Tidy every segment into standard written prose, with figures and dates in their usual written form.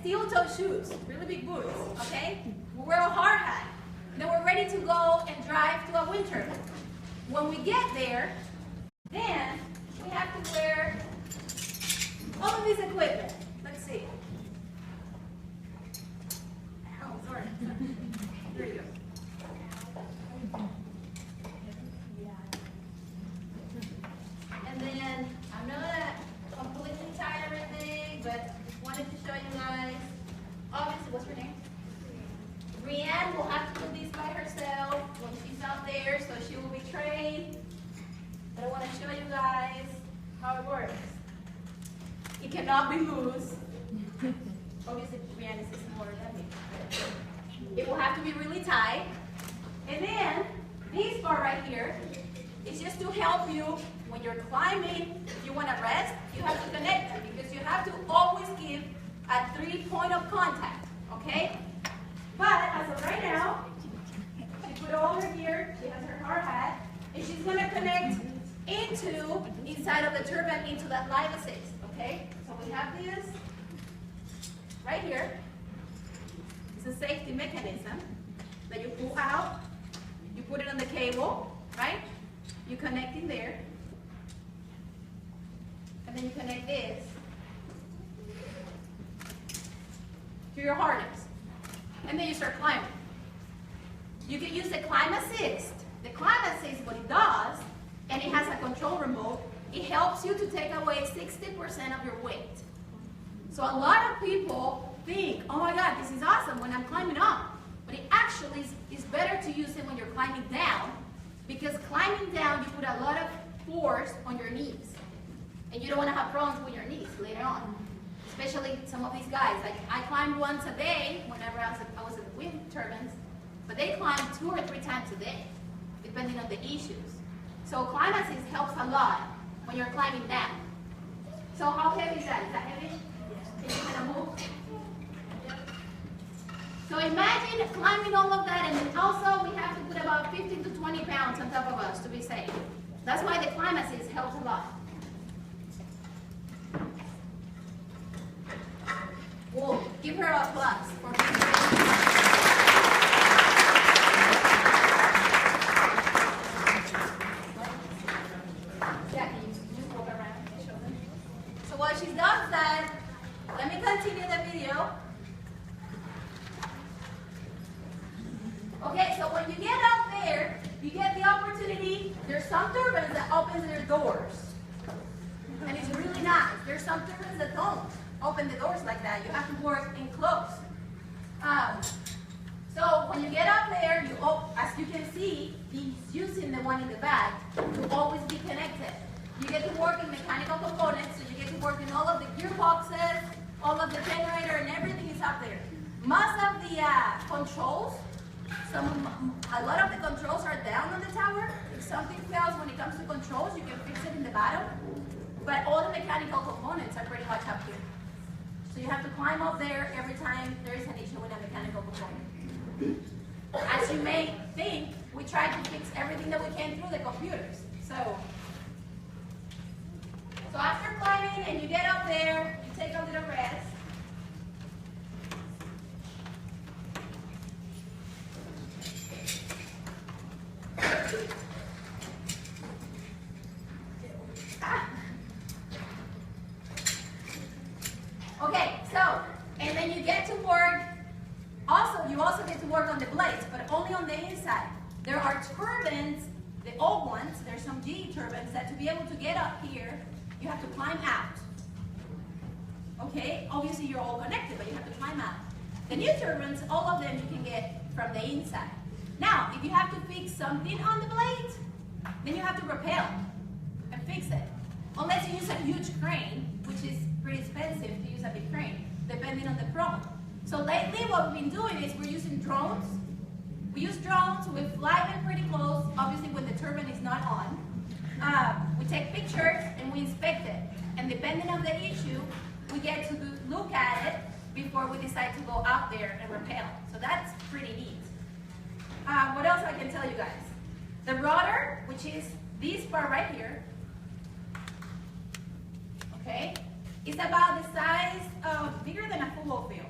steel-toe shoes, really big boots, okay? We wear a hard hat. Then we're ready to go and drive to a wind turbine. When we get there, then we have to wear all of this equipment. Let's see. Oh, sorry. There you go. And then I'm not gonna completely tie everything, but just wanted to show you guys. Obviously, what's her name? Brienne will have to do this by herself when she's out there, so she will be trained. But I want to show you guys how it works. It cannot be loose. Obviously, Brienne is smaller than me. It will have to be really tight. And then, this part right here is just to help you when you're climbing. If you want to rest, you have to connect them because you have to always give a 3-point of contact, okay? But as of right now, she put all her gear, she has her hard hat, and she's going to connect inside of the turbine into that live assist, okay? So we have this right here. It's a safety mechanism that you pull out, you put it on the cable, right? You connect in there, and then you connect this to your harness. And then you start climbing. You can use the climb assist. The climb assist, what it does, and it has a control remote, it helps you to take away 60% of your weight. So a lot of people think, oh my God, this is awesome when I'm climbing up. But it actually is better to use it when you're climbing down, because climbing down, you put a lot of force on your knees. And you don't want to have problems with your knees later on. Especially some of these guys. Like I climbed once a day whenever I was in wind turbines, but they climb 2 or 3 times a day, depending on the issues. So climb assist helps a lot when you're climbing down. So how heavy is that? Is that heavy? Can you kind of move? So imagine climbing all of that, and then also we have to put about 15 to 20 pounds on top of us to be safe. That's why the climb assist helps a lot. Whoa, give her a applause for being brave. Yeah, can you just walk around and show them? So while she does that, let me continue the video. Okay, so when you get up there, you get the opportunity. There's some turbines that open their doors. And it's really nice. There's some turbines that don't open the doors like that. You have to work in close. So when you get up there, as you can see, he's using the one in the back to always be connected. You get to work in mechanical components, so you get to work in all of the gearboxes, all of the generator, and everything is up there. Most of the controls, a lot of the controls are down on the tower. If something fails when it comes to controls, you can fix it in the bottom. But all the mechanical components are pretty much up here. So you have to climb up there every time there is an issue with a mechanical component. As you may think, we try to fix everything that we can through the computers. So after climbing and you get up there, you take a little rest. Okay, so, and then you get to work, you also get to work on the blades, but only on the inside. There are turbines, the old ones, there's some GE turbines that to be able to get up here, you have to climb out. Okay, obviously you're all connected, but you have to climb out. The new turbines, all of them you can get from the inside. Now, if you have to fix something on the blades, then you have to rappel and fix it. Unless you use a huge crane, which is pretty expensive to use a big crane, depending on the problem. So lately what we've been doing is we're using drones. We use drones, we fly them pretty close, obviously when the turbine is not on. We take pictures and we inspect it. And depending on the issue, we get to look at it before we decide to go out there and rappel. So that's pretty neat. What else I can tell you guys? The rudder, which is this part right here, okay, is about the size of, bigger than a football field.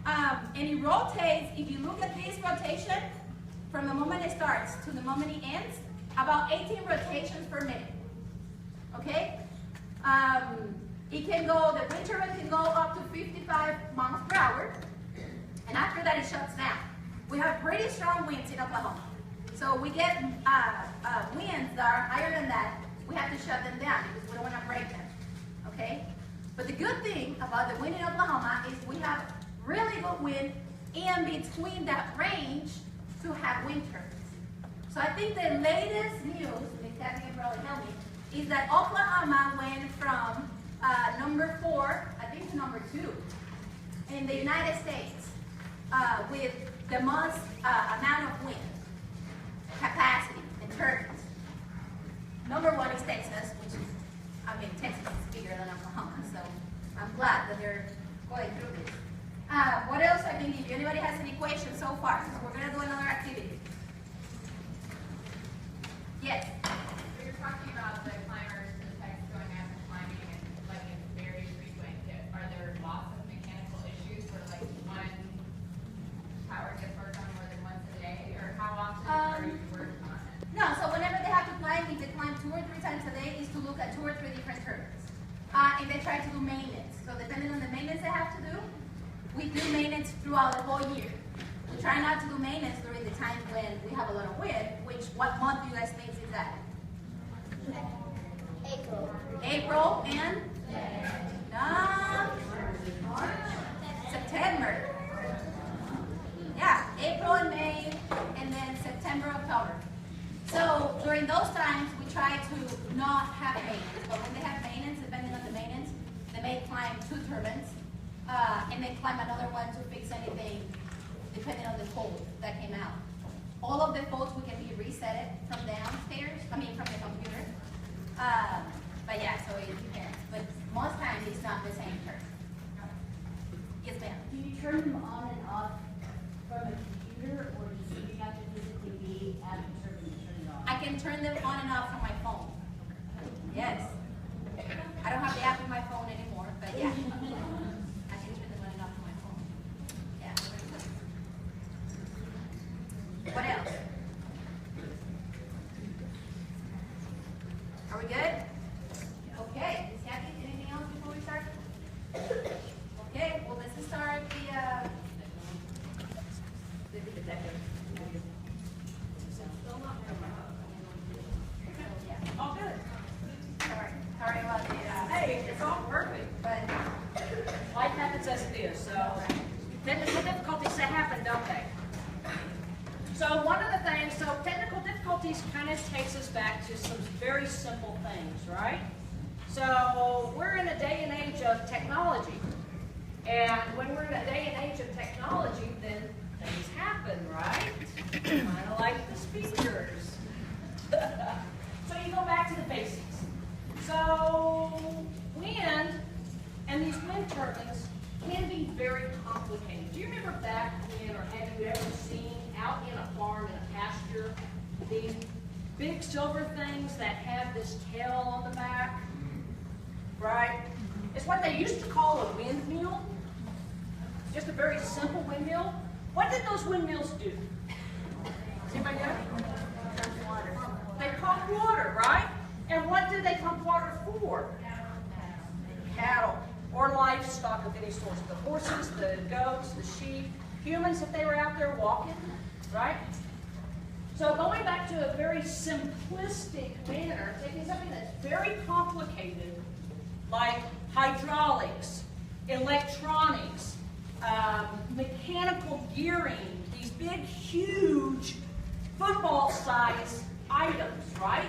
And it rotates, if you look at this rotation, from the moment it starts to the moment it ends, about 18 rotations per minute. Okay? It can go, the wind turbine can go up to 55 miles per hour, and after that it shuts down. We have pretty strong winds in Oklahoma. So we get winds that are higher than that, we have to shut them down because we don't want to break them. Okay? But the good thing about the wind in Oklahoma is we have really good wind in between that range to have wind turbines. So I think the latest news, and Kathy can probably help me, is that Oklahoma went from number 4, I think, to number 2 in the United States with the most amount of wind capacity in turbines. Number 1 is Texas, which is, I mean, Texas is bigger than Oklahoma, so I'm glad that they're going through this. What else I can give you? Anybody has any questions so far? So we're going to do another activity. Yes? You're talking about the climbers, the types going up and climbing, and like it's very frequent. Are there lots of mechanical issues where like one tower gets worked on more than once a day, or how often are you working on it? No, so whenever they have to climb, if they climb 2 or 3 times a day, is to look at 2 or 3 different turbines. And they try to do maintenance. So depending on the maintenance they have to do, we do maintenance throughout the whole year. We try not to do maintenance during the time when we have a lot of wind, which, what month do you guys think is that? April. April and? September. Yeah, April and May, and then September, October. So during those times, we try to not have maintenance. But when they have maintenance, depending on the maintenance, they may climb 2 turbines, and they climb another one to fix anything, depending on the fault that came out. All of the faults we can be reset from downstairs, from the computer. But yeah, so it depends. But most times it's not the same turn. Yes, ma'am. Do you turn them on and off from a computer, or do you have to physically be at the turbine to turn it on? I can turn them on and off from my phone. Yes. I don't have the app in my phone anymore, but yeah. I can turn them on and off from my phone. Yeah. What else? Are we good? Okay. Ms. Kathy, anything else before we start? Okay, well, let's start All good. Sorry about the, Hey, it's all perfect. but, Life happens as it is, so technical difficulties that happen, don't they? So one of the things, so technical difficulties kind of takes us back to some very simple things, right? So we're in a day and age of technology. And when we're in a day and age of technology, then things happen, right? Kind of like the speakers. So you go back to the basics. So wind and these wind turbines can be very complicated. Do you remember back when, or have you ever seen out in a farm, in a pasture, these big silver things that have this tail on the back? Right? It's what they used to call a windmill. Just a very simple windmill. What did those windmills do? Does anybody know? They pump water, right? And what did they pump water for? Cattle or livestock of any sort. The horses, the goats, the sheep, humans if they were out there walking, right? So going back to a very simplistic manner, taking something that's very complicated, like hydraulics, electronics, mechanical gearing, these big, huge, football-sized items, right?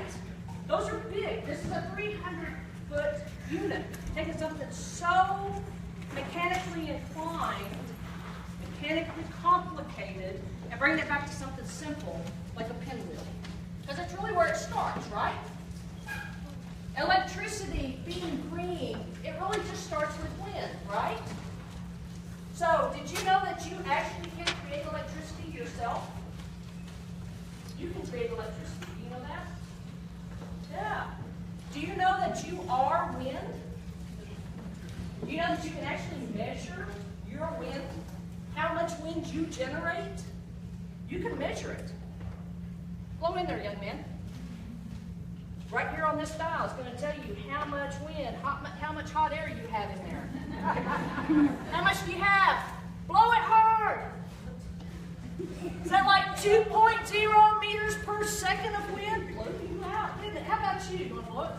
Those are big. This is a 300-foot unit. Taking something so mechanically inclined, mechanically complicated, and bringing it back to something simple, like a pinwheel. Because that's really where it starts, right? Electricity being green, it really just starts with wind, right? So, did you know that you actually can create electricity yourself? You can create electricity. Do you know that? Yeah. Do you know that you are wind? Do you know that you can actually measure your wind? how much wind you generate, you can measure it. Blow in there, young man. Right here on this dial is going to tell you how much wind, how much hot air you have in there. How much do you have? Blow it hard. Is that like 2.0 meters per second of wind? Blow you out, isn't it? How about you? You want to blow it?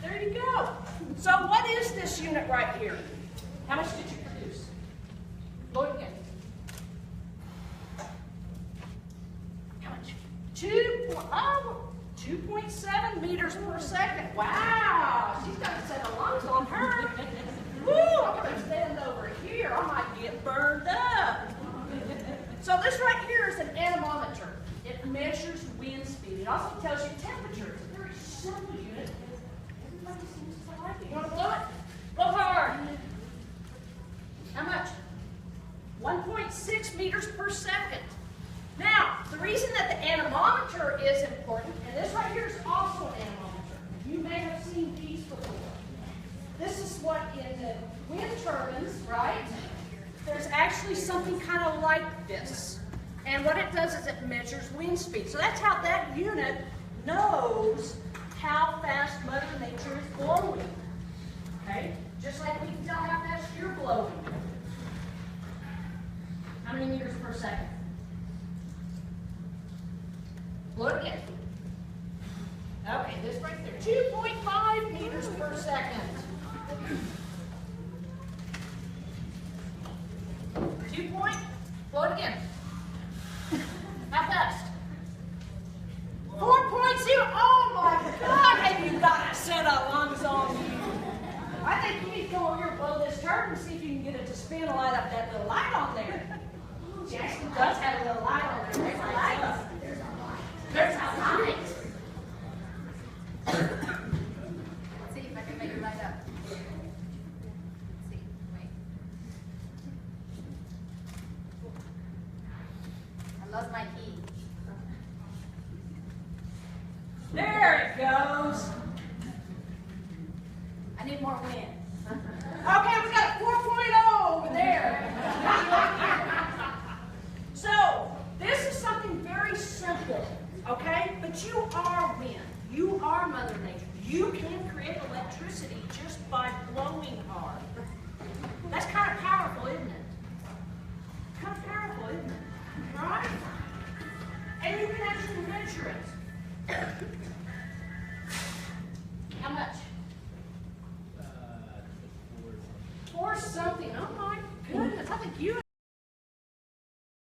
There you go. So what is this unit right here? How much did you produce? Blow it again. How much? 2.7 meters per second. Wow, she's got a set of lungs on her. Woo, I'm going to stand over here. I might get burned up. So this right here is an anemometer. It measures wind speed. It also tells you temperature. It's a very simple unit. Everybody seems to like it. You want to blow it? Blow hard. How much? 1.6 meters per second. Now, the reason that the anemometer is important, and this right here is also an anemometer. You may have seen these before. This is what in the wind turbines, right? There's actually something kind of like this. And what it does is it measures wind speed. So that's how that unit knows how fast Mother Nature is blowing. Okay? Just like we can tell how fast you're blowing. How many meters per second? Blow it again. Okay, this right there. 2.5 meters per second. 2 point. Blow it again. How fast? 4.0. Oh my God! Have you got a set of lungs on you? I think you need to come over here and blow this turbine and see if you can get it to spin and light up that little light on there. She actually does have a little light on there. There's a light. There's a light. Let's see if I can make it light up. Let's see, wait. I lost my key. There it goes. I need more wind. Okay, we got a 4.0 over there. So, this is something very simple, okay? But you are wind. You are Mother Nature. You can create electricity just by blowing hard. That's kind of powerful, isn't it? Kind of powerful, isn't it? Right? And you can actually measure it. How much? 4 something. Oh my goodness. I think you